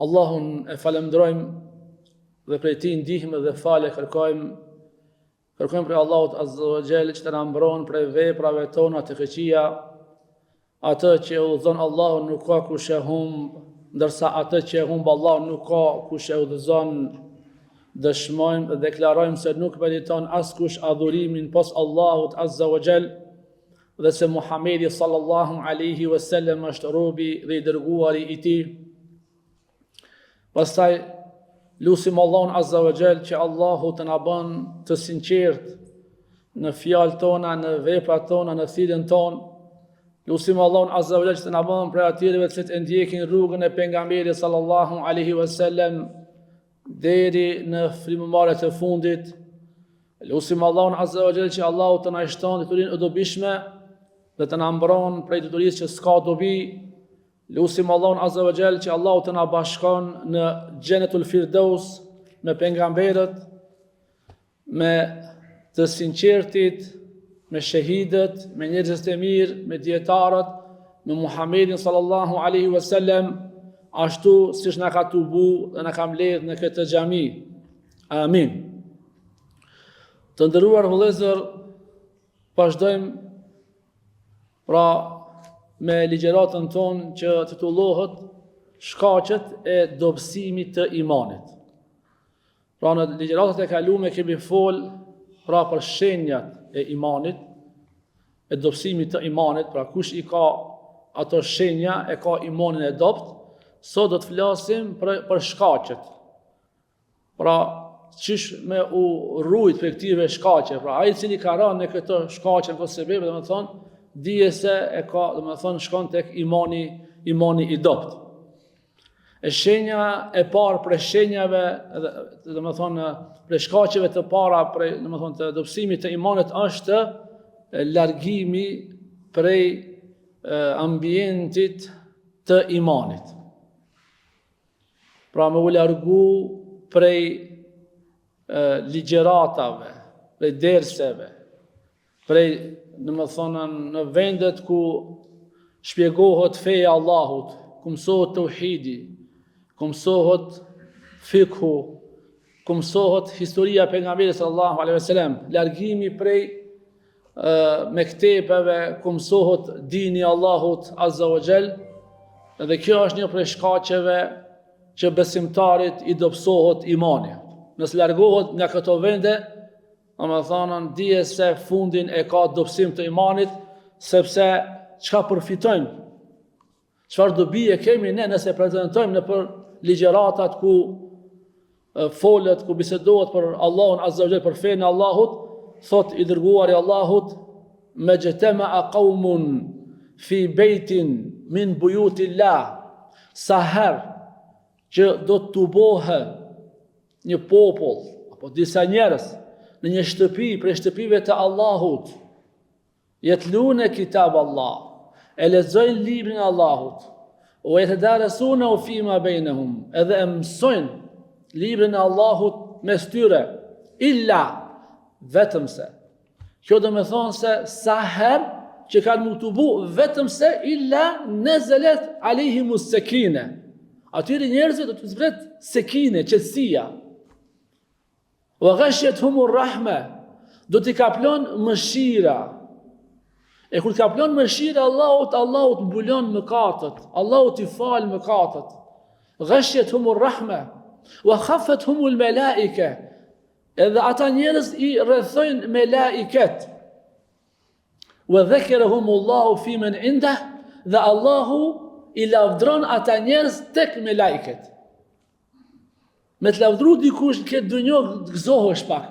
Allahun e falemderojmë dhe prej tij ndihmë dhe falë kërkojmë prej Allahut Azza wa Jall që të na mbron prej veprave tona të këqija. Atë që udhëzon Allahu nuk ka kush e humb, ndërsa atë që e humb Allahu nuk ka kush e udhëzon. Dëshmojmë dhe deklarojmë se nuk meriton askush adhurimin pos Allahut Azza wa Jall dhe se Muhamedi sallallahu alaihi wasallam është robi dhe i dërguari i tij. Pastaj lusim Allahun Azza wa Jall që Allahu të na bën të sinqert në fjalët tona, në veprat tona, në thirrjen tonë. Lusim Allahun Azza wa Jall që të na bën prej atyre që të ndjekin rrugën e pejgamberit sallallahu alaihi wasallam deri në frymëmarrjet e fundit. Lusim Allahun Azza wa Jall që Allahu të na shton diturinë e dobishme dhe të na mbron prej diturisë që s'ka dobi. Lusim Allahun Azza wa Jall që Allahu të na bashkon në Xhenetul Firdaus me pejgamberët, me të sinqertit, me shahidët, me njerëzit e mirë, me dietarët, me Muhamedin sallallahu alaihi wasallam, ashtu siç na ka tubu dhe na ka mbledh në këtë xhami. Amin. Të nderuar vëllezër, vazhdojmë pra me ligjëratën tonë që titullohet Shkaqet e dobësimit të imanit. Pra në ligjëratët e kaluara kemi fol pra për shenjat e imanit, e dobësimit të imanit, pra kush i ka ato shenja e ka imanin e dopt. Sot do të flasim për shkaqet. Pra çish me u rujt për këtyre shkaqe. Pra ai i cili ka rënë në këto shkaqe apo sebebe, domethënë dije se e ka, domethënë shkon tek imani i dopt. E shenja e parë për shenjave, domethënë për shkaqeve të para për domethënë të dobësimit të imanit është largimi prej ambientit të imanit. Pra me u largu prej ligjëratave, prej derseve, prej domethënë në vendet ku shpjegohet feja e Allahut, ku mësohet tauhidi, ku mësohet fikhu, ku mësohet historia e pejgamberit sallallahu alaihi wasallam, largimi prej mektebeve ku mësohet dini i Allahut Azza wa Jall. Dhe kjo është një prej shkaqeve që besimtarit i dobësohet imani. Nëse largohet nga këto vende, domethënë dije se fundin e ka dobësim të imanit, sepse çka përfitojmë? Çfarë dobi e kemi ne nëse prezantojmë në për ligjëratat ku folet, ku bisedohet për Allahun Azza wa Jall, për fenë e Allahut, thot i dërguari Allahut: "Majtama'a qaumun fi bejtin min bujutillah", sa herë që do të tubohe një popull apo disa njerëz në një shtëpi prej shtëpive të Allahut, jetlune kitab Allah, e lexojnë librin e Allahut, o yatadarasuna fima bainahum, edhe e mësojnë librin e Allahut mes tyre, illa, vetëm se. Kjo do me thonë se sa herë që kanë mu tubu, vetëm se illa nazalat alaihimus sakina. Atyre njerëzve do të zbret sekine, qetësia. Wa ghashiyatuhumur rahma, do t'i kaplon mëshira. E kur kaplon mëshira Allahut mbulon mëkatet, Allahut i fal mëkatet. Ghashiyatuhumur rahma wa khafathumul malaika, edhe ata njerëz i rrethojnë melaiket. Wa dhakarahumullahu fi man indah, dhe Allahu i lavdron ata njerëz tek me laiket. Me të lavdru dikush në këtë dunjë gëzohesh pak.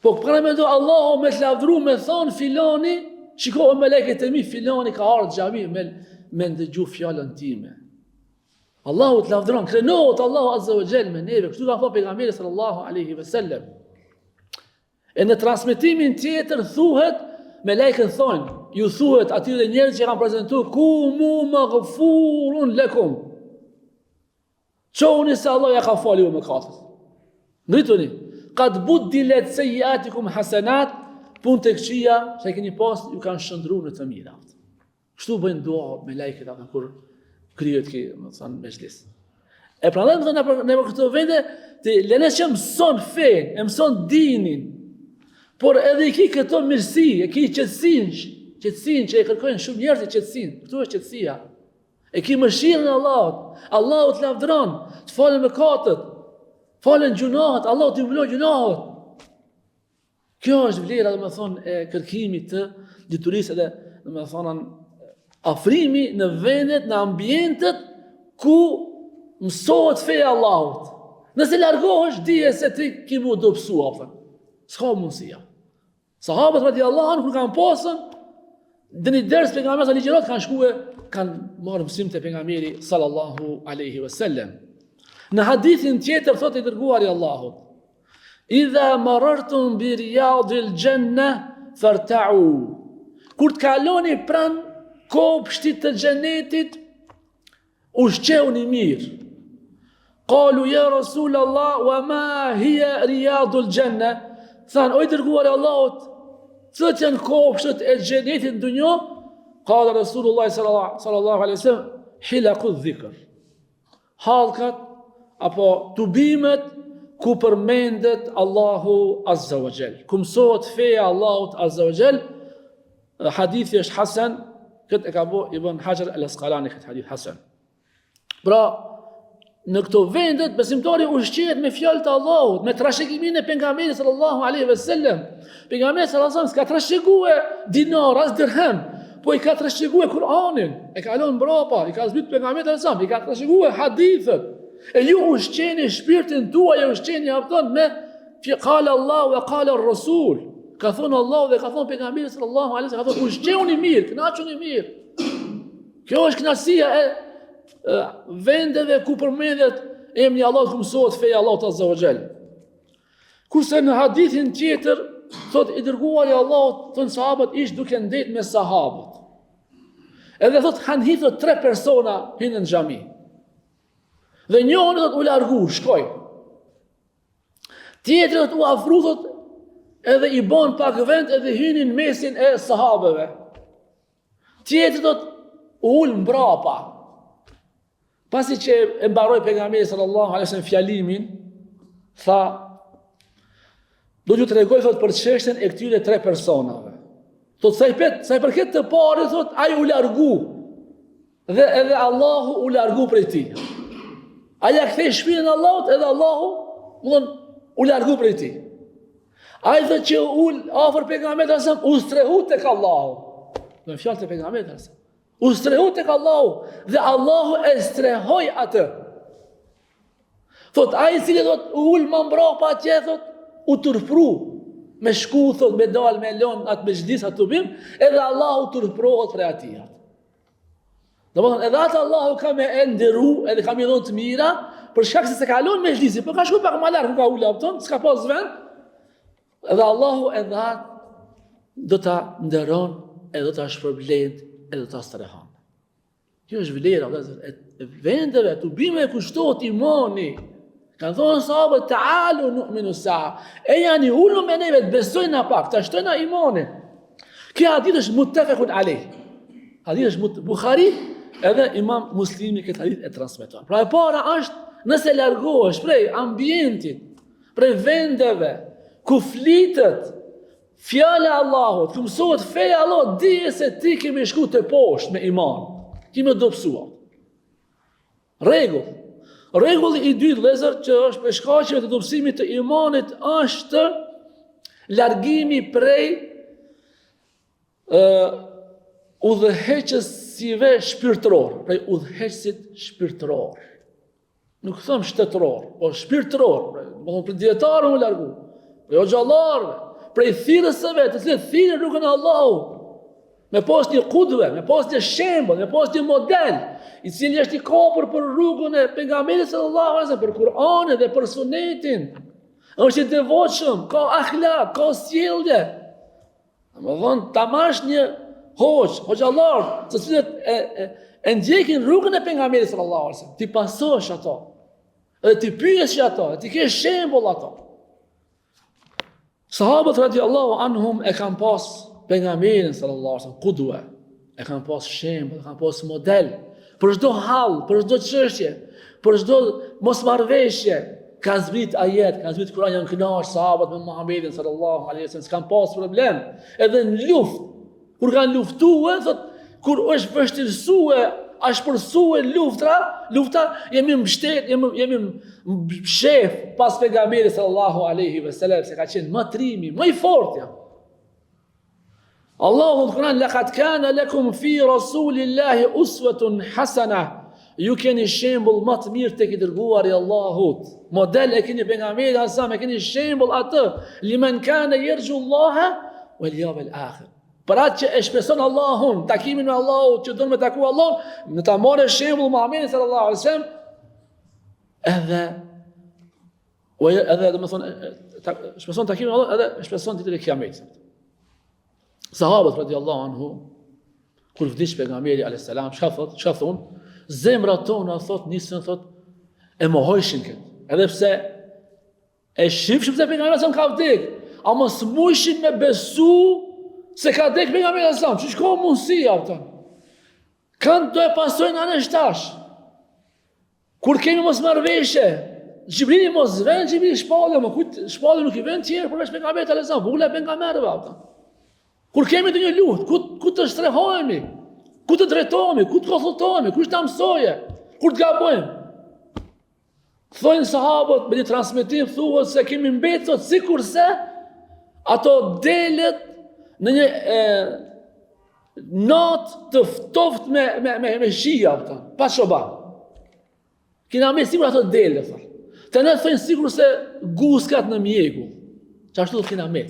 Po para me do Allahu me të lavdru me thonë filoni, shiko me laiket e mi, filoni ka ardhur xhami me ndëgju fjalën time. Allahu të lavdron, krenohet Allahu Azza wa Jall me neve, kështu ka thënë pejgamberi sallallahu alaihi wasallam. E në transmetimin tjetër thuhet, me laiket thonë, ju thuhet atyre njerëz që kanë prezantuar kumu maghfurun lakum. Çoni se Allah ja ka falur ju mëkatet. Ngrituni. Qad buddilat sayyiatikum hasanat, punë të këqija që keni pas ju kanë shndruar në të mira. Kështu bëjnë dua me laiket ata kur kryet ki, më thënë, mezhlis. E prandaj më thënë në këto vende, të lenes që mëson fejnë, e mëson dinin, por edhe i ki këto mirësi, e ki qetësin që e kërkojnë shumë njerëz e qetësin, këtu është qetësia. E ki mëshirën e Allahut, Allahu të lavdron, të falen mëkatet, falen gjunahet, Allahu të mbulon gjunahet. Kjo është vlera, dhe më thonë, e kërkimit të diturisë edhe, dhe më thonë, afrimi në vendet, në ambientet, ku mësohet feja Allahut. Nëse largohesh, dije se ti ki mu dobësua, përën. S'ka mundësia. Sahabët radiallahu anhu, kur kanë pasën, dhe një ders pejgamberi sa ligjërat kanë shkuar, kanë marrë mësim të pejgamberit sallallahu alaihi wasallam. Në hadithin tjetër thotë i dërguari i Allahut: "Idha marartum bi riyadil janna farta'u." Kur të kaloni pranë kopshtit të xhenetit, ushqeuni mirë. Qalu ya Rasul Allah, wa ma hiya riyadul janna? Than, o i dërguari i Allahut, cëtë janë kopshtet e xhenetit në dunjë? Qala Rasulullah sallallahu alaihi wasallam, hilaqu dhikr. Hallkat apo tubimet ku përmendet Allahu azza wa jall. Ku mësohet feja Allahut azza wa jall. Hadithi është hasan, këtë e ka bo Ibn Hajar al-Asqalani këtë hadith hasan. Pra, në këto vendet besimtari ushqehet me fjalët e Allahut, me trashëgimin e pejgamberit sallallahu alaihi wasallam. Pejgamberi sallallahu alaihi wasallam s'ka trashëguar dinar as dirham, po i ka trashëguar Kur'anin, e ka lënë mbrapa, i ka zbrit pejgamberit sallallahu alaihi wasallam, i ka trashëguar hadithet. E ju ushqeni shpirtin tuaj, ushqeni afton me qala Allah wa qala ar-Rasul. Ka thonë Allah dhe ka thonë pejgamberi sallallahu alaihi wasallam, ka thonë ushqeuni mirë, kënaquni mirë. Kjo është kënaqësia e vendeve ku përmendet emri Allahut, ku mësohet feja Allahut azza wa jall. Kurse në hadithin tjetër thot i dërguari i Allahut, thon sahabët ish duke ndet me sahabët. Edhe thot kanë hidhur 3 persona hinë në xhami. Dhe njëri thot u largu, shkoj. Tjetri thot u afru, thot edhe i bon pak vend edhe hynin mesin e sahabëve. Tjetri thot u ul mbrapa. Pasi që e mbaroi pejgamberi sallallahu alaihi wasallam fjalimin, tha do t'ju tregoj thot për çështjen e këtyre 3 personave. Thot sa i përket të parë thot ai u largu dhe edhe Allahu u largu prej tij. Ai ja kthei shpirtin Allahut edhe Allahu u largu prej tij. Ai thot që ul afër pejgamberit sallallahu alaihi wasallam u strehu tek Allahu. Në fjalët e pejgamberit sallallahu alaihi wasallam. U strehu tek Allahu dhe Allahu e strehoi atë. Thot ai i cili thot ul më mbrapa atje thot u turpru me shku thot me dal me lon atë mezhlis atë tubim, edhe Allahu turprohet për atij. Domethënë edhe atë Allahu ka me nderu, edhe ka me dhënë të mira, për shkak se kalon mezhlisi, por ka shku pak më larg, ka ul afton, s'ka pas vend. Edhe Allahu edhe atë do ta nderon, edhe do ta shpërblend, edhe ta strehon. Kjo është vlera e vendeve, tubime kushtohet imani. Kanë thonë sahabët, ta'alu nu'minu sa'a. E janë ullu me neve, të besojnë na pak, të ashtojnë na imanin. Kjo hadith është muttafaqun alayh. Hadith është Bukhari, edhe Imam Muslimi këtë hadith e transmeton. Pra e para është nëse largohesh prej ambientit, prej vendeve, ku flitet fjala e Allahut, ku mësohet feja e Allahut, dije se ti kemi shku të poshtë me iman, kemi dobësuar. Rregulli i dytë vëllezër që është për shkaqeve të dobësimit të imanit është largimi prej udhëheqësive shpirtëror, prej udhëheqësit shpirtëror. Nuk them shtetëror, po shpirtëror, për dietarë u largu, prej xhallarëve, prej thirrësve, të cilët thirrën rrugën e Allahut, me pas një kudve, me pas një shembull, me pas një model, i cili është i kopur për rrugën e pejgamberit sallallahu alaihi wasallam, për Kur'anin dhe për Sunetin. Është i devotshëm, ka akhlak, ka sjellje. Domethënë ta marrësh një hoxhallar, të cilët e ndjekin rrugën e pejgamberit sallallahu alaihi wasallam, ti pasosh ato. Edhe ti pyesësh ato, ti ke shembull ato. Sahabët radiallahu anhum e kanë pas pejgamberin sallallahu alaihi wasallam qudwa, e kanë pas shembull, e kanë pas model. për çdo hall, për çdo çështje, për çdo mosmarrveshje, ka zbrit ajet, ka zbrit Kur'an, janë kënaqur sahabët me Muhamedit sallallahu alaihi wasallam, s'kan pas problem. Edhe në luftë, kur kanë luftuar, thot, kur është vështirësue, është përsue lufta, jemi mbështet, jemi shef pas pejgamberit sallallahu alaihi wasallam, se ka qenë më trimi, më i fortë. Allahu në Kur'an, laqad kana lakum fi rasulillahi uswatun hasana. Ju keni shembull më të mirë tek i dërguari i Allahut. Model e keni pejgamberit sallallahu alaihi wasallam, e keni shembull atë liman kana yarju Allaha wal yawmal akhir. Për atë që e shpreson Allahun, takimin me Allahut, që don me taku Allahun, në ta marrë shembull Muhamedit sallallahu alaihi wasallam, edhe do të thonë shpreson takimin me Allahun, edhe shpreson ditën e Kiametit. Sahabët radiallahu anhu, kur vdiq pejgamberi alayhis salam, çka thonë? Zemrat tona, thot, nisën, thot, e mohojshin këtë. Edhe pse e shifshim se pejgamberi ka vdek, ama s'mujshin me besu se ka vdek pejgamberi sa, ç'është ka mundësi ata. Kanë do e pasojnë anështash. Kur kemi mosmarrveshje, Xhibrili mos vjen, Xhibrili shpallë nuk i vjen tjerë, por është pejgamberi alayhis salam, vula pejgamberëve ata. Kur kemi të një lutë, ku të shtrehojemi, ku të drejtohemi, ku të konsultohemi, kush ta mësoje, kur të gabojmë. Thojnë sahabët me një transmetim, thuhet se kemi mbetur sikurse ato delet në një natë të ftoftë me shija ata, pa çoban. Kina me sigur ato delet, thonë. Të ne thojnë sikurse guskat në mjeku. Çashtu kina me.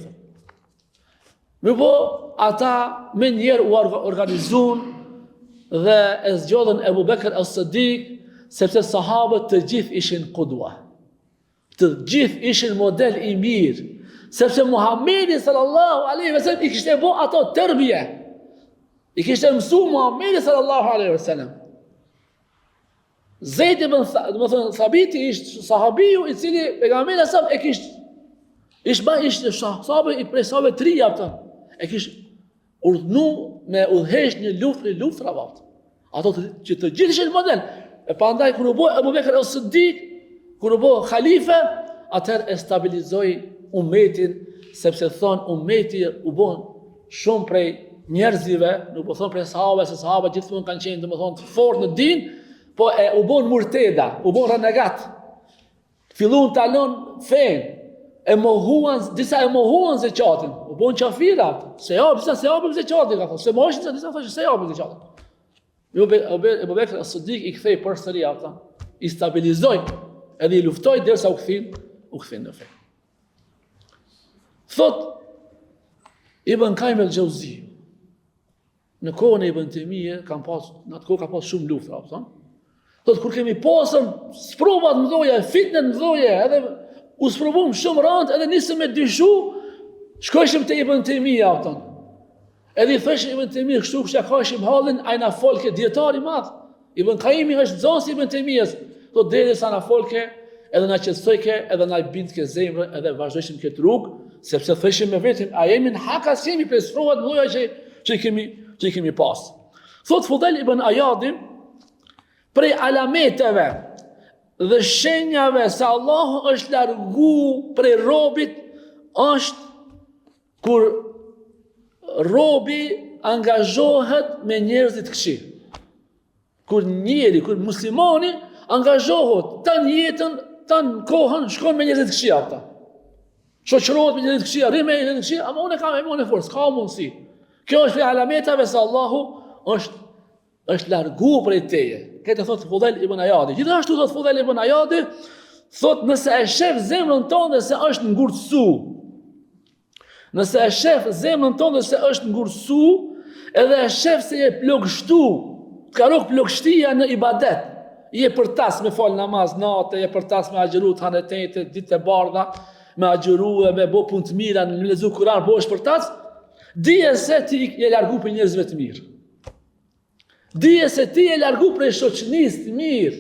Me po, ata me njerë u organizun dhe e zgjodhen Ebu Bekr as-Siddiq, sepse sahabët të gjithë ishin qudwa. Të gjithë ishin model i mirë, sepse Muhamedi sallallahu alaihi wasallam i kishte bo ato tërbije. I kishte mësu Muhamedi sallallahu alaihi wasallam. Zeid ibn Thabiti ishte sahabiju i cili pejgamberi sa e ishte sahabe i prej sahabe të rinj ata. E kish urdhnu me udhëhesh një luftë ravat. Ato që të gjithë ishin model. E prandaj kur u bë Abu Bekr as-Siddiq, kur u bë khalife, atëherë e stabilizoi ummetin, sepse thon ummeti u bën shumë prej njerëzive, nuk po thon prej sahabëve, se sahabët gjithmonë kanë qenë domethënë të fortë në din, po e u bën murteda, u bën renegat. Filluan ta lën fen. Disa e mohuan zekatin, u bën qafira, se japin zekatin, ka thonë, se moshin se disa thoshin se japin zekatin. Ebu Bekr as-Siddiq i kthei përsëri ata, i stabilizoi, edhe i luftoi derisa u kthin në fe. Thot Ibn Qayyim al-Jauzi, në kohën e Ibn Taymije në atë kohë ka pas shumë luftra, thot kur kemi pasur sprovat mëdha, fitnë mëdha, edhe u sprovum shumë rand, edhe nisëm me dyshu, shkojshim te Ibn Taymija ata. Edhe i thëshim Ibn Taymija, kështu që kashim hallin, ai na folke dietar i madh. Ibn Qayyimi është nxënësi Ibn Taymijës. Thot derisa na folke, edhe na qetësojke, edhe na bindke zemrën, edhe vazhdojshim këtë rrugë, sepse thëshim me vetim, a jemi në hak as jemi për sprovat mëdha që kemi pas. Thot Fudel ibn Ayadi, prej alameteve dhe shenjave se Allahu është largu prej robit, është kur robi angazhohet me njerëzit këqij. Kur muslimani angazhohet tan jetën, tan kohën, shkon me njerëzit këqij ata. Shoqërohet me njerëzit këqij, rri me njerëzit këqij, ama unë kam emon e fortë, ka mundësi. Kjo është prej alametave se Allahu është largu prej teje. Këtë thot Fudel ibn Ayadi. Gjithashtu thot Fudel ibn Ayadi, thot nëse e shef zemrën tonë se është ngurtësu, nëse e shef zemrën tonë se është ngurtësu, edhe e shef se je plogështu, ka rok plogështia në ibadet, je përtas me fal namaz natë, je përtas me agjëru të hanetete, ditë e bardha, me agjëru e me bo punë të mira, në lezu Kur'an, po është përtas, dije se ti je largu për njerëzve të mirë. Dije se ti je largu prej shoqërisë të mirë,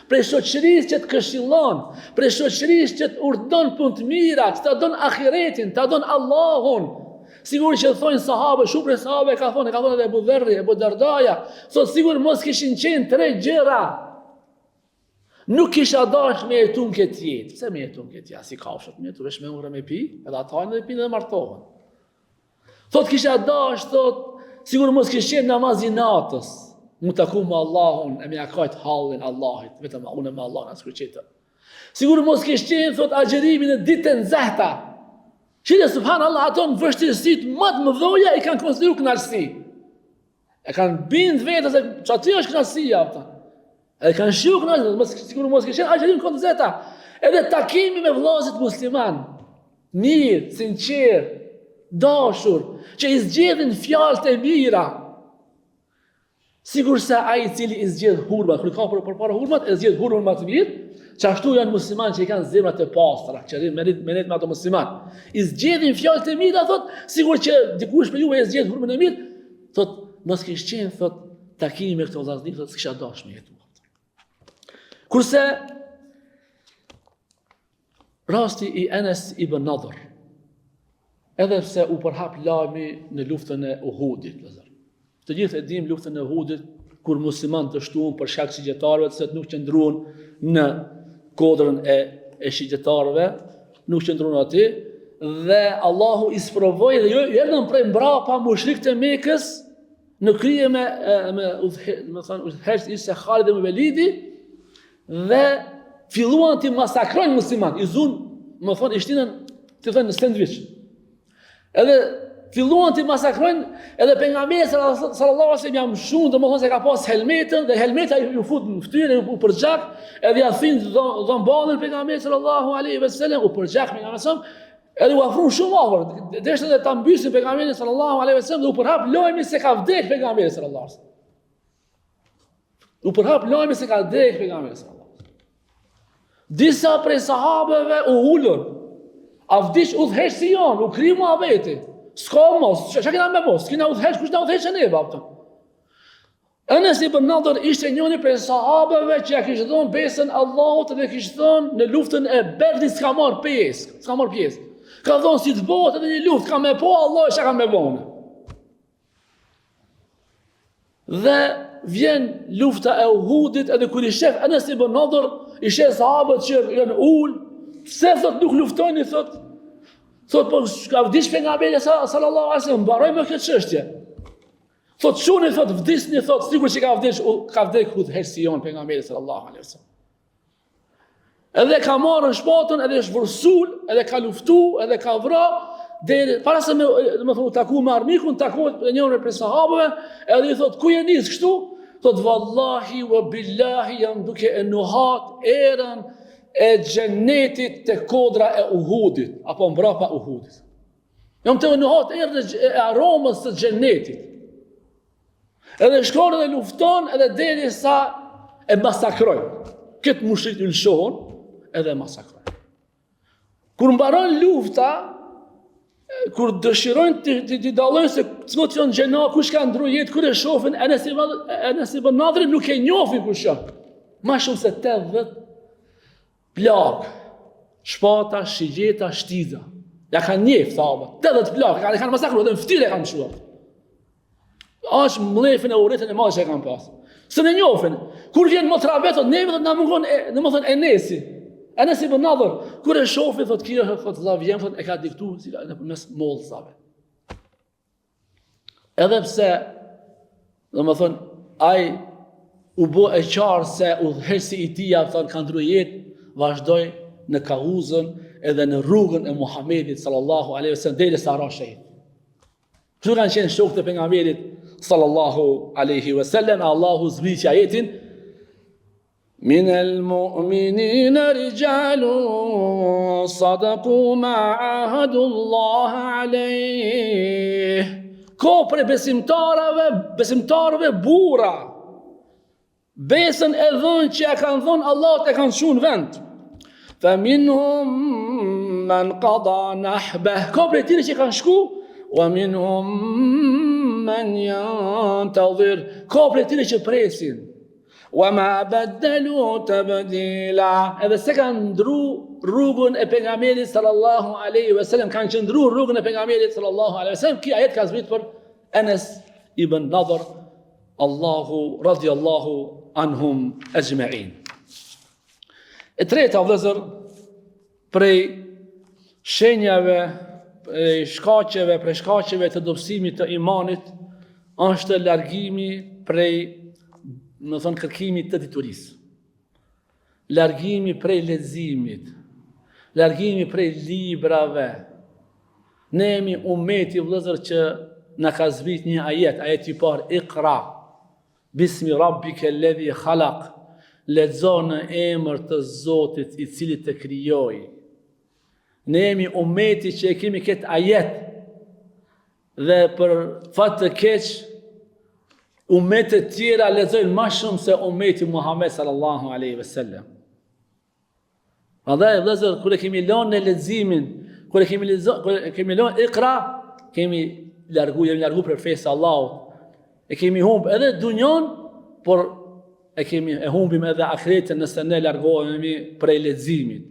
prej shoqërisë që të këshillon, prej shoqërisë që të urdhon punë të mira, që ta don ahiretin, ta don Allahun, Sigur që thonë sahabe, shumë prej sahabe ka thonë edhe Abu Dherri, Abu Dardaja, thotë sigur mos kishin qenë 3 gjëra. Nuk kisha dash me jetu në këtë jetë. Pse me jetu në këtë jetë? Si kafshët me jetu, vesh me ure me pi, edhe atajnë dhe pinë dhe martohen. Thot kisha dash, thot, sigur mos kishin qenë namaz i natës, mu taku me Allahun, e me jakajt hallin Allahit, vetëm unë me Allahun asë kërqetër. Sigur mos kishin qenë, thot, agjerimin e ditën zehta. Qile, subhanallah, ato në vështirësit më të mëdhoja i kanë konsideru kënaqësi. E kanë bindë vetës e që aty është kënaqësia, e kanë shiu kënaqësi, sigur mos kishin agjerimin kontë zehta. Edhe takimi me vllazit musliman, mirë, sinqer, dashur, që i zgjedhin fjalët e mira. Sigur se ai i cili i zgjedh hurmat, kur ka përpara hurmat, e zgjedh hurmat më të mirë, që ashtu janë musliman që i kanë zemrat e pastra, që merit me ato musliman. I zgjedhin fjalët e mira, thot, sigur që dikush për juve e zgjedh hurmën e mirë, thot, mos kish qenë, thot, takimi me këto vllaznik, thot, s'kisha dashur me jetu. Kurse rasti i Enes ibn Nadhr, edhe pse u përhap lajmi në luftën e Uhudit. Të gjithë e dim luftën e Uhudit, kur musliman të shtuan për shkak shigjetarëve, se nuk qëndruan në kodrën e shigjetarëve, nuk qëndruan aty, dhe Allahu i sprovoi dhe erdhën prej mbrapa mushrikët e Mekës në krye me udhëheqës ishte Khalid ibn Velidi, dhe filluan të masakrojnë musliman, i zun, më thonë, i shtinën të thënë në sandwich. Edhe filluan të masakrojnë, edhe pejgamberi sallallahu alaihi wasallam jam shumë, domethënë se ka pas helmetën, dhe helmeta ju fut në fytyrë, u përgjak, edhe ja thin dhëmballën pejgamberit sallallahu alaihi wasallam, u përgjak pejgamberi, edhe u afrun shumë afër, deshte edhe ta mbysin pejgamberin sallallahu alaihi wasallam, dhe u përhap lajmi se ka vdekur pejgamberi sallallahu alaihi wasallam. U përhap lajmi se ka vdekur pejgamberi sallallahu alaihi wasallam. Disa prej sahabeve u ulën, a vdiq udhëheqësi janë, u kri muhabeti. S'ka mos, që kena me mos, s'kena udhëheq, kush na udhëheq e ne, bapta. Enes ibn Nadhr ishte njëri prej sahabeve që ja kishte dhënë besën Allahut dhe kishte thënë në luftën e Bedrit s'ka marrë pjesë. Ka thonë si të bëhet edhe një luftë, ka me po Allah që ka me bënë. Dhe vjen lufta e Uhudit, edhe kur i shef Enes ibn Nadhr, i shef sahabët që janë ul, pse thot nuk luftojnë, thot po ka vdiq pejgamberi sallallahu alaihi wasallam, mbarojmë këtë çështje. Thot çuni, thot vdisni, thot sikur që ka vdekur udhëheqësi jon pejgamberi sallallahu alaihi wasallam. Edhe ka marrën shpatën, edhe është vërsul, edhe ka luftu, edhe ka vra, deri para se me thonë taku me armikun, takohet njëri prej sahabëve, edhe i thot ku je nis kështu? Thot vallahi wa billahi jam duke e nuhat erën e xhenetit te kodra e Uhudit, apo mbrapa Uhudit. Jam të nuhat erën e aromës së xhenetit. Edhe shkon edhe lufton, edhe deri sa e masakrojnë. Këtë mushrik të lëshohën, edhe masakrojnë. Kur mbaron lufta, kur dëshirojnë të dallojnë se ç'mos janë gjena, kush ka ndru jetë, kur e shohin Enes ibn Nadhrin nuk e njohin kush janë. Ma shumë se 80 plak, shpata, shigjeta, shtiza. Ja kanë njeh thabët. 80 plak, kanë masakruar, edhe në fytyrë kanë mshuar. As mlefin e urrëtën e madhe që kanë pas. Së në njohin. Kur vjen motrabetot, neve do të na mungon, domethënë Enesi. Enes ibn Nadhr, kur e shofi, thot kjo, thot vlla vjen, thot e ka diktu si nëpërmes mollzave. Edhe pse, domethënë, ai u bë e qartë se udhëheqësi i tij, thon ka ndru jetë, vazhdoi në kauzën edhe në rrugën e Muhamedit sallallahu alaihi wasallam deri sa ra shehid. Këto kanë qenë shokët e pejgamberit sallallahu alaihi wasallam, Allahu zbriti ajetin من المؤمنين رجال صدقوا ما عاهدوا الله عليه. Ko për besimtarëve burra, besën e dhënë që ja kanë dhënë Allah e kanë çuar vend. فمنهم من قضى نحبه. Ko për tyre që kanë shku, ومنهم من ينتظر. Ko për tyre që presin. وَمَا بَدَّلُوا تَبْدِيلًا. Edhe se kanë ndru rrugën e pejgamberit sallallahu alaihi wasallam, kanë qëndruar rrugën e pejgamberit sallallahu alaihi wasallam. Ky ajet ka zbrit për Anas ibn Nadr, Allahu radiyallahu anhum ajma'in. E treta vëllezër, prej shenjave, prej shkaqeve të dobësimit të imanit është largimi prej, më thonë, kërkimit të diturisë, largimi prej leximit, largimi prej librave. Ne jemi ummeti vëllezër që na ka zbrit një ajet i parë, Iqra bismi rabbike alladhi khalaq, lexo në emër të Zotit i cili të krijoi. Ne jemi ummeti që e kemi këtë ajet, dhe për fat të keq ummetet tjera lexojnë më shumë se ummeti Muhammed sallallahu alaihi wasallam. Prandaj vëllezër, kur e kemi lënë në leximin, kur e kemi lënë Iqra, jemi largu për fesë Allahut. E kemi humb edhe dunjon, por e humbim edhe ahiretin nëse ne largohemi prej leximit.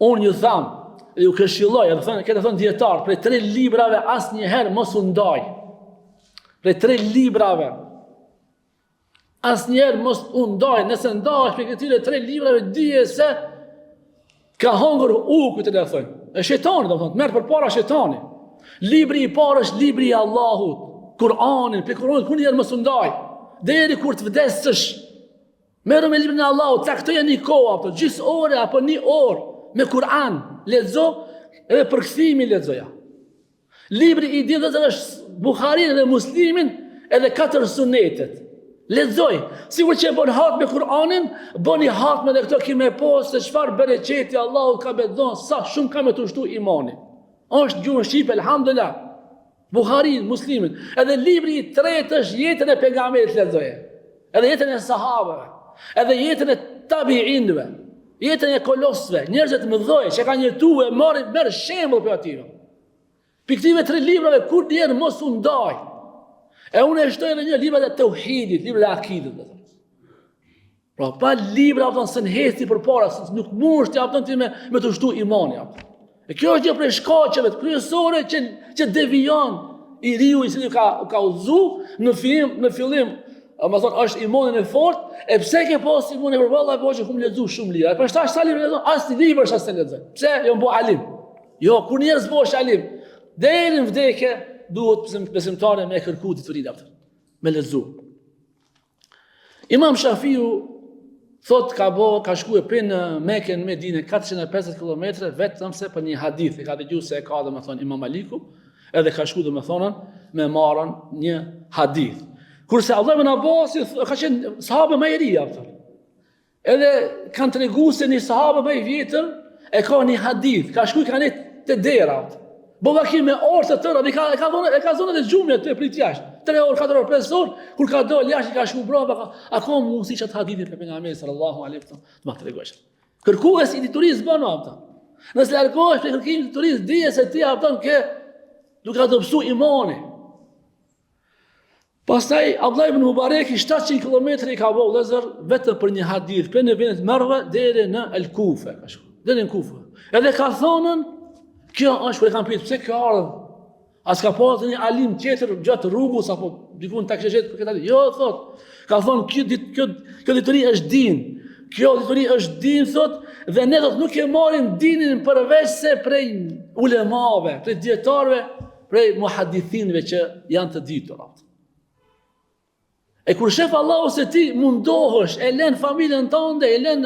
Unë ju tham, dhe ju këshilloj, këtë thënë dietar, prej 3 librave asnjëherë mos u ndaj. Prej 3 librave asnjëherë mos u ndaj. Nëse ndahesh prej këtyre 3 librave, dije se ka hungur ukut, të thënë. E shejtani, domethënë, merr përpara shejtani. Libri i parë është libri i Allahut, Kur'anin, për Kur'anit kur njerë mos u ndaj. Deri kur të vdesësh, merru me librin e Allahut, caktoje një kohë, apo gjysmë ore apo 1 orë me Kur'an, lexo edhe përkthimi lexoja. Libri i ditës është Buhariu dhe Muslimin, edhe 4 sunetet. Lexoj, sikur që e bën hat me Kur'anin, bëni hat me këto kimë post se çfarë bereqeti Allahu ka bedhon, sa shumë ka me të ushtu imani. Është gjuhën shqipe, elhamdulillah. Buhari, Muslimin. Edhe libri i tretë është jetën e pejgamberit lexoje. Edhe jetën e sahabëve, edhe jetën e tabiinëve, jetën e kolosëve, njerëz të mëdhoj që kanë jetuar, merr shembull për atyre. Piktive 3 librave kur njerë mos u ndaj. E unë e shtoj edhe një libra e tauhidit, libra e akidit. Pra, pa libra se nheti përpara, nuk mund të ti me të shtu imani. E kjo është një prej shkaqeve kryesore që devijon i riu i cili ka udhëzu në fillim, më thonë, është imanin e fortë, e pse ke pas imanin e përballë, apo që kum lexu shumë libra. Për shkak sa libra lexon, as libra as të lexoj. Pse jo mbo alim? Jo, kur njerëz bosh alim, deri në vdekje duhet besimtari me kërku diturinë atë, me lexu. Imam Shafiu thot ka shkuar pe në Mekë, në Medinë 450 km vetëm se për një hadith, e ka dëgjuar se e ka dhe më thonë Imam Maliku, edhe ka shkuar dhe më thonën me marrën një hadith. Kurse Allah ibn Abbas ka qenë sahabë më i ri atë. Edhe kanë treguar se një sahabë më i vjetër e ka një hadith, ka shkuar kanë te dera. Bova ki me orë të tëra, e ka zonë dhe gjumja të prit jashtë. 3 orë, 4 orë, 5 orë, kur ka dole jashtë, ka shku brava, ka mundësi që të hadithin për pejgamberin sallallahu alaihi wasallam, të ma tregosh. Kërkues i diturisë bëno ata. Nëse largohesh për kërkimin e diturisë, dije se ti atë ke duke dobësu imani. Pastaj Abdullah ibn Mubarak 700 km i ka bëu vëllazër vetëm për një hadith, për në vendet Marwa deri në El Kufe, ka shku. Deri në Kufe. Edhe ka thonën, kjo është kur e kanë pyet pse kjo ardh. As ka pasur një alim tjetër gjatë rrugës apo diku në takshet për këtë. Jo, thot. Ka thonë kjo dituri është din. Kjo dituri është din, thot, dhe ne thot nuk e marrim dinin përveç se prej ulemave, prej dietarëve, prej muhaddithinëve që janë të ditur. E kur shef Allahu se ti mundohesh, e lën familjen tënde, e lën,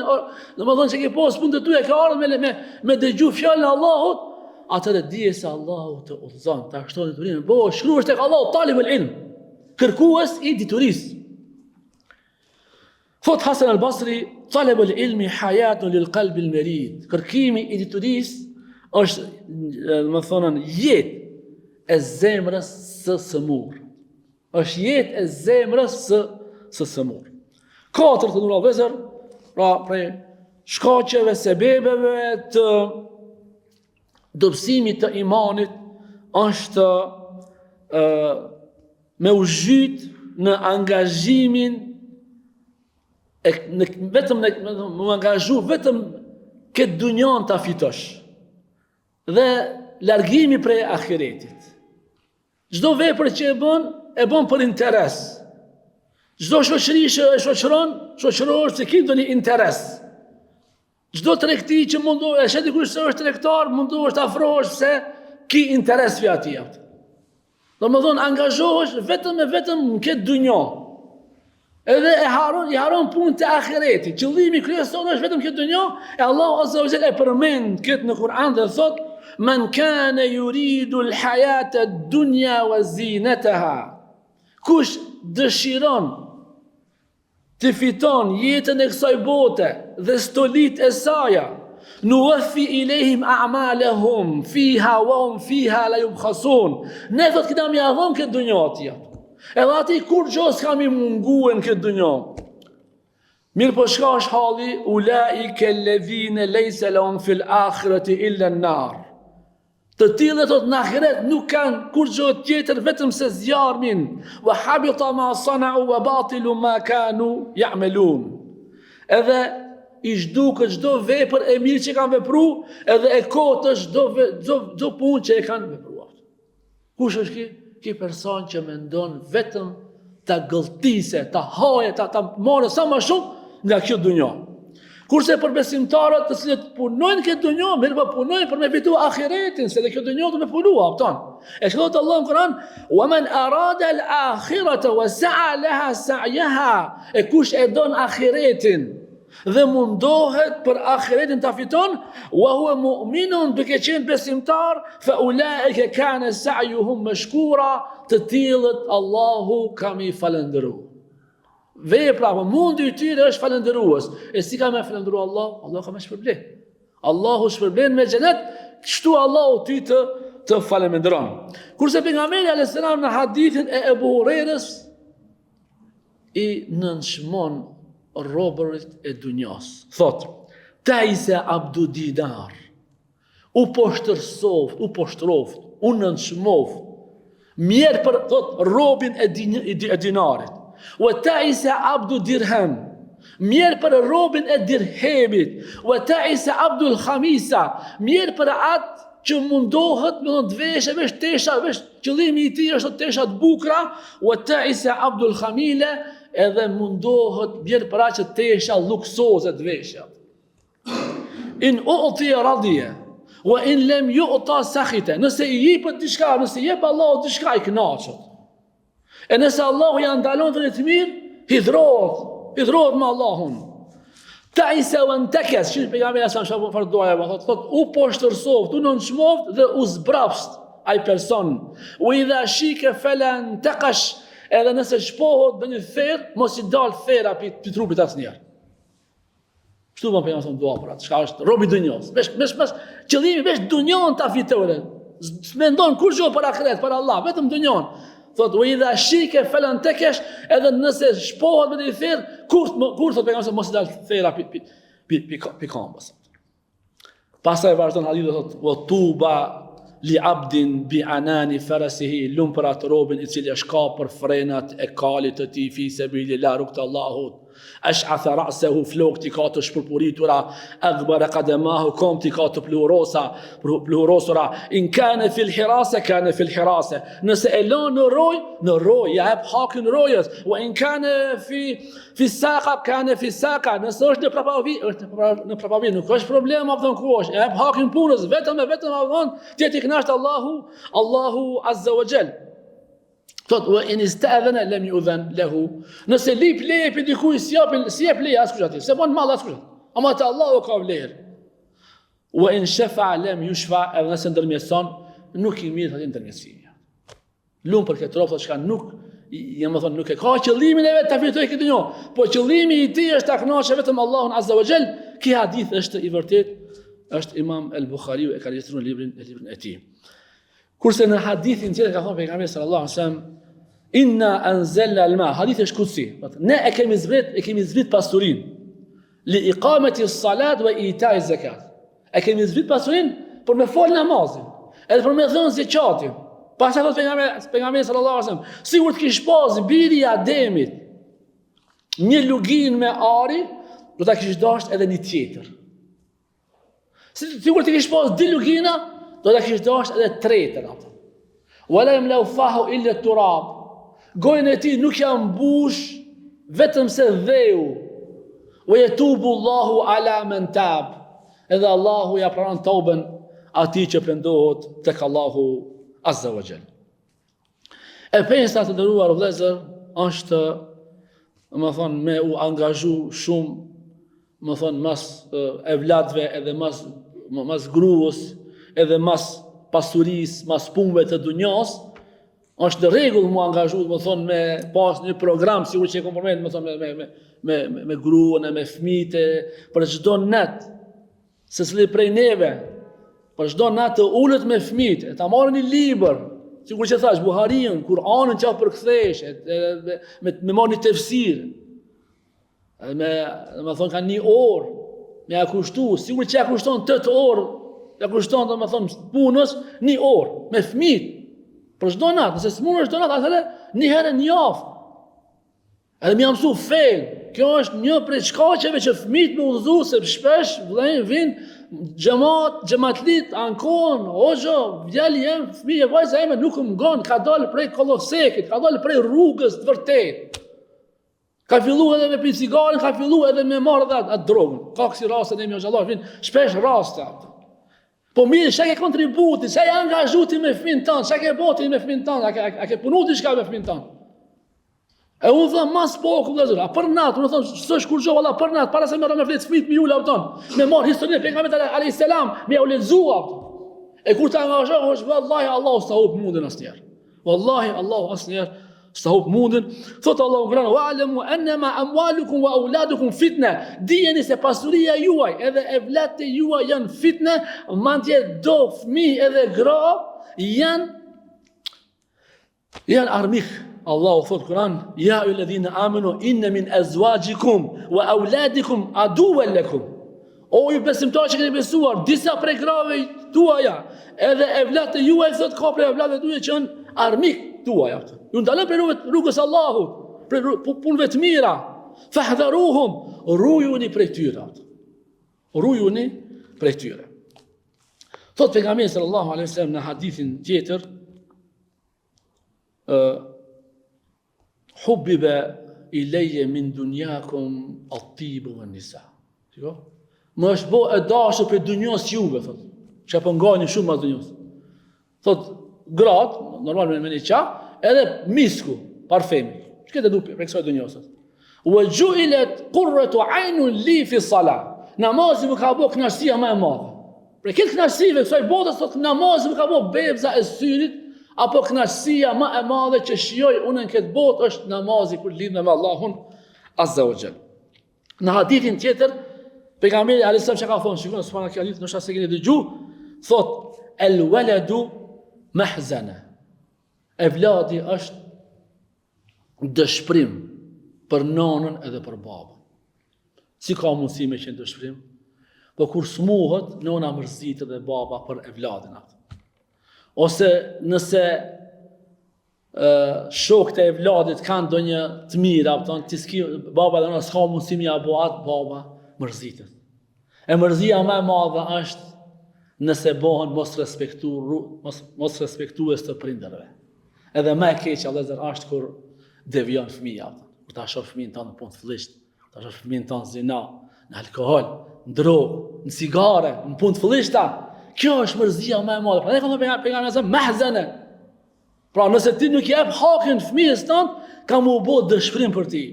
domethënë që ke pas punë të tua, ka ardhur me dëgju fjalën e Allahut, atëre dije se Allahu të udhëzon, ta shton diturinë. Po shkruash tek Allahu talibul ilm, kërkues i diturisë. Thot Hasan al-Basri, talabul ilmi hayatun lil qalbi al-marid. Kërkimi i diturisë është, më thonë, jetë e zemrës së sëmur. Është jetë e zemrës së sëmur. 4 të nura vezër, pra prej shkaqeve, sebebeve të dobësimit të imanit është me u zhyt në angazhimin vetëm më angazhu vetëm këtë dunjon ta fitosh. Dhe largimi prej ahiretit. Çdo vepër që e bën për interes. Çdo shoqëri që e shoqërohesh se ki ndonjë interes. Çdo tregti që mundohesh, e dikush se është tregtar, mundohesh të afrohesh se ki interes fi atij. Domethënë angazhohesh vetëm në këtë dunjë. Edhe i haron punën të ahiretit. Qëllimi kryesor është vetëm këtë dunjë, e Allahu Azza wa Jalla e përmend këtë në Kur'an dhe thot: "Man kana yuridu al-hayata ad-dunya wa zinataha." Kush dëshiron të fiton jetën e kësaj bote dhe stolit e saj, nuwaffi ilehim a'malahum fiha wa hum fiha la yubkhasun. Ne thot që na javon këtë dunjë atij. Edhe ati kur gjo s'ka mi munguen këtë dunjo. Mirë po shka është halli, ulaike alladhina laysa lahum fil akhirati illa an-nar. Të tillët në ahiret nuk kanë kur gjo tjetër vetëm se zjarmin. Wa habita ma sana'u wa batilu ma kanu ya'malun. Edhe i zhdukët çdo vepër e mirë që kanë vepru, edhe e kotë çdo punë që e kanë vepruar. Kush është ki? Ki person që mendon vetëm ta gëlltise, ta haje, ta marrë sa më shumë nga kjo dunjë. Kurse për besimtarët të cilët punojnë këtë dunjë, mirë po punojnë për me fitu ahiretin, se dhe kjo dunjë do me punu, apëton. E shkëllot Allah në Kur'an, wa man arada al-akhirata wa sa'a laha sa'yaha, e kush e don ahiretin dhe mundohet për ahiretin ta fiton, wa huwa mu'minun, duke qenë besimtar, fa ulaika kana sa'yuhum mashkura, të tillët Allahu ka mi falendëru. Vepra, mundi i tyre është falendërues. E si ka me falendëru Allah? Allah ka me shpërblen. Allahu shpërblen me xhenet, kështu Allahu ty të falendëron. Kurse pejgamberi alayhis salam në hadithin e Ebu Hurajrës i nënshmon robërit e dunjas. Thot, tajse abdu dinar, u poshtëroft, u nënshmoft, mjerë për, thot, robin e dinarit. Wa tajse abdu dirham, mjerë për robin e dirhemit. Wa tajse abdu l-khamisa, mjerë për atë që mundohet me të veshe, vesh tesha, vesh qëllimi i tij është tesha të bukura. Wa tajse abdu l-khamila, edhe mundohet bjerë për atë që tesha luksoze të veshja. In u'ti radhiya, wa in lam yu'ta sakhita. Nëse i jepet diçka, nëse jep Allahu diçka, i kënaqet. E nëse Allahu ja ndalon të të mirë, hidhrohet me Allahun. Ta'isa wa antakas, që pejgamberi sa shafon far doja, thot u poshtërsoft, u nënçmoft dhe u zbrapst ai person. Wa idha shika fala antaqash, edhe nëse shpohet në një therr, mos i dal thera pi trupit asnjëherë. Kështu më pejgamberi son dua për atë, çka është robi dunjos. Vesh qëllimi vesh dunjon ta fitojë. S'mendon kur gjë për ahiret, për Allah, vetëm dunjon. Thot, u idha shike falan tekesh, edhe nëse shpohet me një therr, kur thot pejgamberi mos i dal thera pi kambës. Pastaj vazhdon hadithu thot, wa tuba li abdin bi anani farasihi, lum për atë robin i cili është kapër frenat e kalit të tij fi sabilillah, rrugt të Allahut. Ash'atha ra'sahu, flokti ka të shpërpuritura, aghbara qadamahu, komti ka të pluhurosura. In kana fil hirasa, kana fil hirasa. Nëse e lën në roj, ja hap hakin rojës. Wa in kana fi saqa, kana fi saqa. Nëse është në prapavi, është në prapavi, nuk është problem apo ku është. Ja hap hakin punës, vetëm avon, ti të kënaqet Allahu Azza wa Jall. Thot, wa in ista'dhana lam yu'dhan lahu. Nëse lip leje për dikuj, si jep leje askush atij, se bon mall askush. Ama te Allahu ka vlerë. Wa in shafa'a lam yushfa, edhe nëse ndërmjetson, nuk i mirë atë ndërmjetësia. Lum për këtë rrofë çka nuk, nuk e ka qëllimin e vet ta fitojë këtë dunjë, po qëllimi i tij është ta kënaqë vetëm Allahun Azza wa Jall. Ky hadith është i vërtet, është Imam al-Bukhariu e ka regjistruar në librin e tij. Kurse në hadithin tjetër ka thënë pejgamberi sallallahu alaihi wasallam, inna anzalna al-ma, hadith është kutsi. Ne e kemi zbrit pasurinë li iqamati as-salat wa ita'i zakat. E kemi zbrit pasurinë për me fal namazin, edhe për me dhënë zakatin. Pastaj thot pejgamberi sallallahu alaihi wasallam, sigur të kish pas biri i Ademit Një lugin me ari, do ta kish dashur edhe një tjetër. Sigur të kish pas dy lugina, do ta kish dashur edhe tretën atë. Wala yamlau fahu illa turab. Gojën e tij nuk ja mbush vetëm se dheu. Wa yatubu Allahu ala man tab. Edhe Allahu ja pranon tauben atij që pendohet tek Allahu Azza wa Jall. E pensa të nderuar vëllezër është me u angazhu shumë, mas evladve edhe mas gruas, edhe mas pasurisë, mas punëve të dunjas, është në rregull mu angazhu, me pas një program sikur që e kam përmendur, me gruan e me fëmijët, për çdo nat, se cili prej neve, për çdo nat të ulet me fëmijët, e ta marrë një libër, sikur që thash, Buhariun, Kur'anin që përkthesh, me marrë një tefsir, ka një orë, me ja kushtu, sigur që ja kushton 8 orë, ja kushton punës 1 orë, me fëmijët, për çdo natë, nëse s'munësh çdo natë, atëherë një herë në javë. Edhe më mësu fen. Kjo është një prej shkaqeve që fëmijët më udhëzu, se shpesh vinë xhamatlit, ankon, hoxha, djali jem, fëmijë, vajza ime nuk më ngon, ka dalë prej kollosekit, ka dalë prej rrugës të vërtetë. Ka fillu edhe me pi cigaren, ka fillu edhe me marrë dhe atë drogën. Ka kësi raste në imi o gjallar, vinë shpesh raste atë. Po mirë, që ke kontributi, që e angazhuti me fëmin tanë, që ke boti me fëmin tanë, a ke punu t'i shka me fëmin tanë. E unë thëmë, mas poku, a për natë, unë thëmë, së shkurgjohë, Allah, për natë, para se me rëmë fletë fëmit me ju lavtonë, me marë historinë, pejgamberit a.s. me u lexua. E kur të angazhohë, është vallahi, Allahu s'ta hub mundin asnjëherë. Vallahi, Allahu asnjëherë s'ta hub mundin. Thotë Allahu Kur'an, wa'lamu annama amwalukum wa auladukum fitna. Dijeni se pasuria juaj edhe evlatë juaj janë fitne, mandje do fëmijë edhe gra janë armik. Allahu thotë Kur'an, ya ayyuhalladhina amanu inna min azwajikum wa auladikum aduwwan lakum. O ju besimtarë që keni besuar, disa prej grave tuaja, edhe evlatë juaj, thotë ka prej evlatëve tuaja që janë armik tuaja. Ju ndalën prej rrugës Allahut, prej punëve të mira. Fahdharuhum, rujuni prej tyre. Rujuni prej tyre. Thot pejgamberi sallallahu alaihi wasallam në hadithin tjetër, hubbiba ilayya min dunyakum at-tib wan nisa. Shiko? Më është bo e dashur për dunjos juve, thot. Që po ngani shumë mas dunjos. Thot, gratë, normal me një qa, edhe misku, parfemi. Shkete du për kësaj dunjos. Wa ju'ilat qurratu 'aynun li fi salah. Namazi më ka bo kënaqësia më e madhe. Për këtë kënaqësive kësaj botës, thot, namazi më ka bo bebza e synit, apo kënaqësia më e madhe që shijoj unë në këtë botë është namazi kur lidhem me Allahun Azza wa Jall. Në hadithin tjetër, pejgamberi alayhis salam që ka thonë, shikoni subhanallahu kjo hadith, nëse se keni dëgju, thot el waladu mahzana. Evladi është dëshpërim për nanën edhe për babën. Si ka mundësi me qenë dëshpërim? Po kur smuhet, nëna mërzit edhe baba për evladin atë. Ose nëse shokët e evladit kanë do një të mirë, baba dhe nëna s'ka mundësi me apo atë, baba mërzitet. E mërzia më e madhe është nëse bëhen mos respektues të prindërve. Edhe më e keqja vëllezër është kur devion fëmia, kur ta shoh fëmin tonë në punë të flisht, ta shoh fëmin tonë zina, në alkool, në drogë, në cigare, në punë të flishta. Kjo është mërzia më e madhe. Prandaj ka thënë pejgamberi sa mahzana. Pra nëse ti nuk jep hakin fëmijës tonë, ka më bë dëshpërim për ti.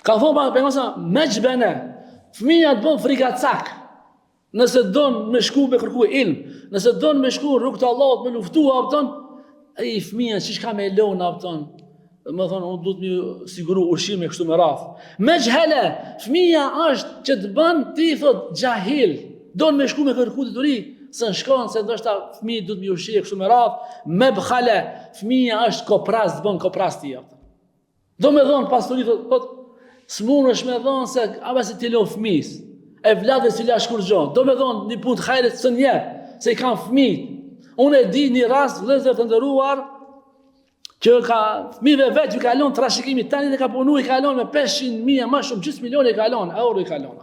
Ka thënë pejgamberi sa mejbene. Fëmija të bënë frikacak, nëse donë me shku me kërku ilm, nëse donë me shku rrugë të Allahut me luftu, apëton, e i fëmija që shka me lonë, apëton, më thonë, unë du të mi siguru ushime kështu me rafë. Me gjhele, fëmija është që të bënë, ti thot, gjahil, donë me shku me kërku të turi, së në shkonë, se ndoshta fëmija du të mi ushime kështu me rafë, me bëkhale, fëmija është kopras, të bënë kopras ti, apëton. Do me dhonë pastori, thot, s'mun është me dhonë se aba se t'i lonë fëmis, e vladhe si la shkurgjon, do me dhonë një punë të hajret së njerë, se i kanë fëmit. Unë e di një rast, vëllezër të ndëruar, që ka fëmijëve vetë ju kalon trashëgimi tani dhe ka punu i kalon me 500.000 më shumë, gjysmë milion i kalon, euro i kalon.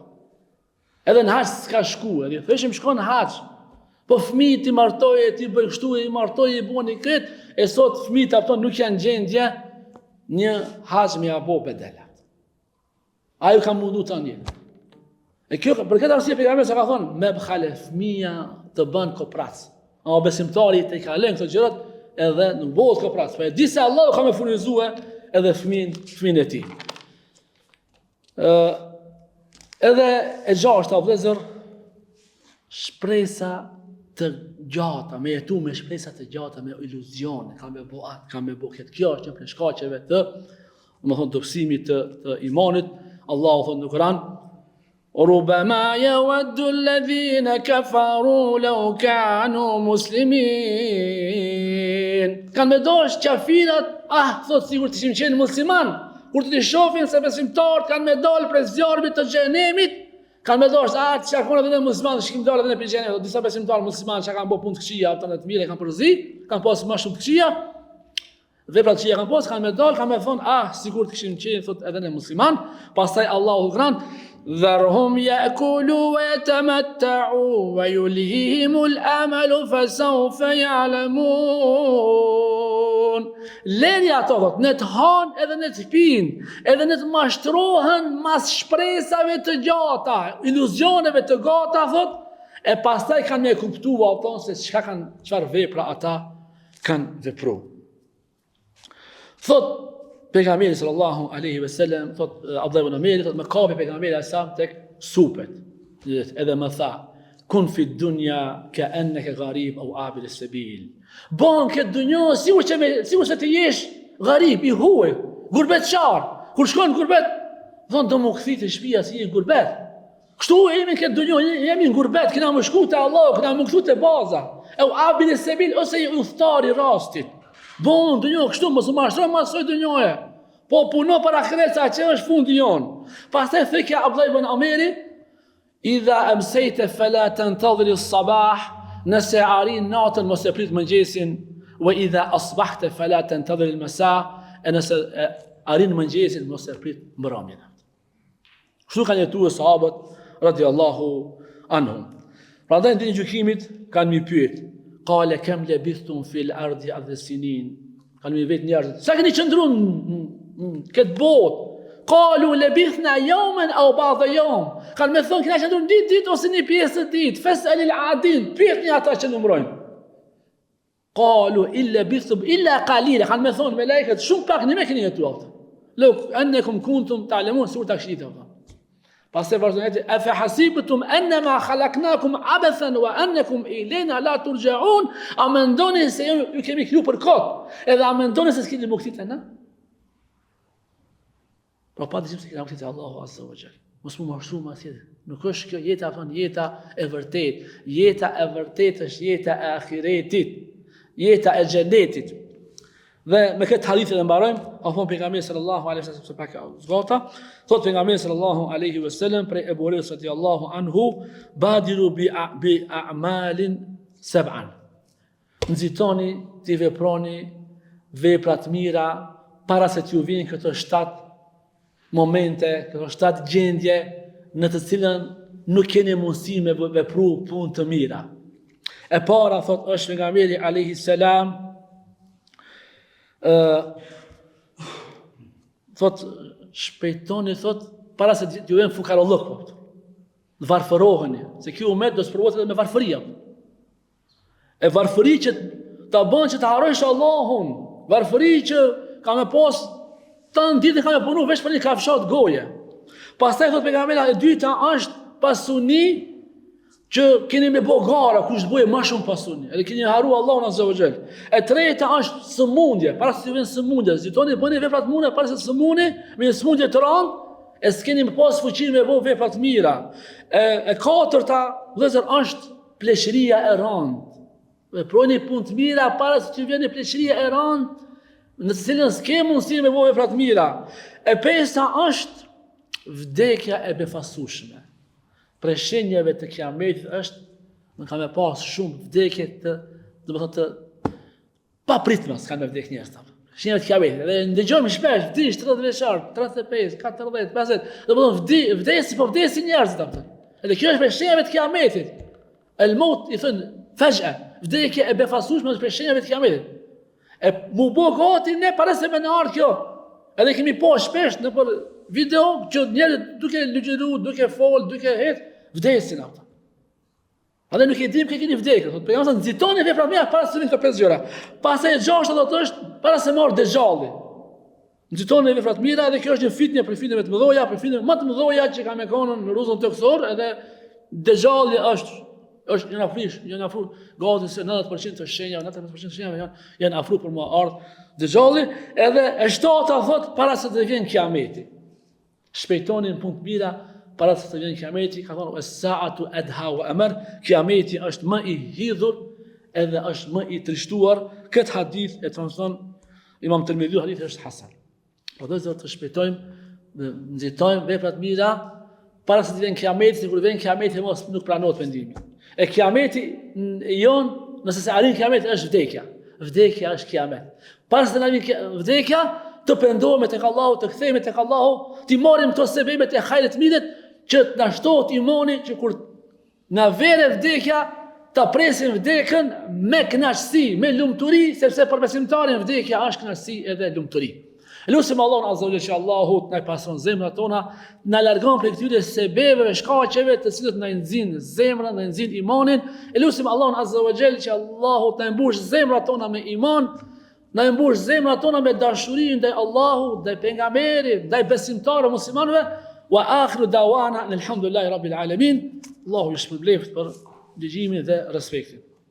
Edhe në haç s'ka shku, edhe thëshim shkon në haç. Po fëmijët i martoje, ti bëj kështu, i martoje, i buni këtë, e sot fëmijët ato nuk janë gjendje një haç me apo bedela. Ai ka mundu tani. E kjo për këtë arsye pejgamberi sa ka thonë, me bkhale fëmia të bën koprac. Ama besimtari të i ka lënë këto gjërat edhe nuk bëhet koprac. Po e di se Allahu ka më furnizuar edhe fëmin e tij. Edhe e gjashta vëllezër, shpresa të gjata, me jetu me shpresa të gjata, me iluzione, ka me bo atë, ka me bo këtë. Kjo është një prej shkaqeve të, domethënë dobësimit të imanit. Allahu thonë në Kur'an: ربما يود الذين كفروا لو كانوا مسلمين. Kanë me dosh qafirat, thot sigur të ishim qenë musliman, kur të shohin se besimtarët kanë me dalë prej zjarmit të xhenemit, kanë me dosh, që kanë edhe musliman, shkim dalë edhe në xhenem, disa besimtarë musliman që kanë bërë punë të këqija, ata të mirë kanë përzi, kanë pasur më shumë të këqija, vepra të këqija kanë pasur, kanë me dalë, kanë me thonë, sigur të ishim qenë, thot edhe në musliman. Pastaj Allahu Kur'an: ذرهم يأكلوا ويتمتعوا ويلههم الأمل فسوف يعلمون. Leni ato thot, në të hanë edhe në të pinë, edhe në të mashtrohen mas shpresave të gjata, iluzioneve të gata, thot, e pastaj kanë me kuptua ato se çfarë vepra ata kanë vepru. Thot pejgamberi sallallahu alaihi wasallam, thot Abdullah ibn Amir, thot me kapi pejgamberi sa tek supet. Edhe më tha: kun fi dunya ka'annaka gharib aw abir as-sabil. Bon këtë dunjë sikur se të jesh gharib, i huaj, gurbetçar. Kur shkon gurbet, thon do më kthit në shtëpi si një gurbet. Kështu jemi këtë dunjë, jemi në gurbet, kena më shku te Allah, kena më kthu te baza. Aw abir as-sabil ose i udhtari rastit. Bon, dunjo, kështu, mos u mashtro më asoj dunjoje. Po puno për ahiret sa që është fundi jon. Pastaj thekja Abdullah ibn Amiri: idha amsayta fala tantadhir as-sabah, nëse arin natën mos e prit mëngjesin, wa idha asbahta fala tantadhir al-masa, nëse arin mëngjesin mos e prit mbrëmjen. Kështu kanë jetuar sahabët radhiyallahu anhum. Prandaj në gjykimit kanë mi pyet: qala kam labithtum fil ardi adh sinin. Kanë mi vetë njerëzit, sa keni qëndruar këtë botë? Qalu labithna yawman aw ba'da yawm. Kanë me thonë kena qëndruar ditë ose një pjesë të ditë. Fas'al al-adin, pyetni ata që numrojnë. Qalu illa labithtum illa qalila. Kanë me thonë me lajket shumë pak në me keni jetuar. Law annakum kuntum ta'lamun sur takshita. Pastaj vazhdon: afa hasibtum annama khalaqnakum abathan wa annakum ilayna la turja'un. A mendoni se ju kemi kriju për kot? Edhe a mendoni se s'keni më kthit ana? Po pa dishim se kemi kthit Allahu azza wa jall. Mos më mashtru më atje. Nuk është kjo jeta, jeta e vërtet. Jeta e vërtet është jeta e ahiretit. Jeta e xhenetit. Dhe me këtë hadith e mbarojmë, thon pejgamberi sallallahu alaihi wasallam se pak zgota, thot pejgamberi sallallahu alaihi wasallam prej Ebu Hurajra radhiyallahu anhu: badiru bi a'malin sab'an. Nxitoni ti veproni vepra të mira para se t'ju vinë këto 7 momente, këto 7 gjendje në të cilën nuk keni mundësi me vepru punë të mira. E para thot është pejgamberi alaihi salam, thot shpejtoni, thot para se t'ju vjen fukarallëk, varfëroheni, se kjo umet do sprovohet edhe me varfëria. E varfëri që ta bën që të harrojsh Allahun, varfëri që ka me pas tan ditë ka me punu veç për një kafshat goje. Pastaj thot pejgamberi, e dyta është pasuni që keni me bo gara, kush bëje ma shumë pasuni, edhe keni haru Allahun azza wa jall. E treta është sëmundje, para se të vjen sëmundje, zitoni bëni vepra të mundë para se sëmuni, me një sëmundje të rëndë, e s'keni më pas fuqi me bo vepra të mira. E katërta, vëllezër, është pleqëria e rëndë. Veproni punë të mira para se të vjen pleqëria e rëndë, në cilën s'ke mundësi me bo vepra të mira. E pesta është vdekja e befasueshme. Për shenjave të kiametit është në ka me pas shumë vdekje të papritme, s'ka me vdek njerëz. Shenjave të kiametit. Dhe ndëgjojmë shpesh, vdish 30 vjeçar, 35, 40, 50. Do të thonë vdesin, po vdesin njerëzit atë. Edhe kjo është për shenjave të kiametit. El maut i thon faj'a, vdekja e befasueshme është për shenjave të kiametit. E mu bo gati ne para se me në ardh kjo. Edhe kemi po shpesh në për video që njerëzit duke ligjëru, duke fol, duke het, vdesin ata. Edhe nuk e dim kë keni vdekur, thotë pejgamberi nxitoni vepra mira para se vinë këto 5 gjëra. Pastaj e gjashta do të është para se marr dexhalli. Nxitoni vepra të mira dhe kjo është një fitnë për fitnëve të mëdha, për fitnë më të mëdha që ka me konën në rrugën toksor, edhe dexhalli është një afrish, janë afru gati se 90% të shenjave, 90% të shenjave janë afru për më ardh dexhalli, edhe e shtata thotë para se të vjen kiameti. Shpejtoni në punë të mira para se të vjen kiameti, ka thonë es-sa'atu adha wa amar, kiameti është më i hidhur edhe është më i trishtuar. Këtë hadith e transmeton Imam Tirmidhi, hadithi është hasan. Po do të shpejtojmë, nxitojmë veprat mira para se të vjen kiameti, kur vjen kiameti mos nuk pranohet pendimi. E kiameti jon, nëse se arrin kiameti është vdekja. Vdekja është kiamet. Para se të na vjen vdekja, të pendohemi tek Allahu, të kthehemi tek Allahu, të marrim këto sebebet e hajrit mirët që të na shtohet imani që kur na vere vdekja, ta presim vdekën me kënaqësi, me lumturi, sepse për besimtarin vdekja është kënaqësi edhe lumturi. Lutim Allahun azza wa jalla që Allahu të na pastron zemrat tona, na largon prej këtyre sebeveve, shkaqeve të cilët na nxin zemrën, na nxin imanin. Lutim Allahun azza wa jalla që Allahu të mbush zemrat tona me iman, na mbush zemrat tona me dashurinë ndaj Allahut, ndaj pejgamberit, ndaj besimtarëve muslimanëve. Wa akhiru dawana alhamdulillahi rabbil alamin. Allahu ju shpërblet për dëgjimin dhe respektin.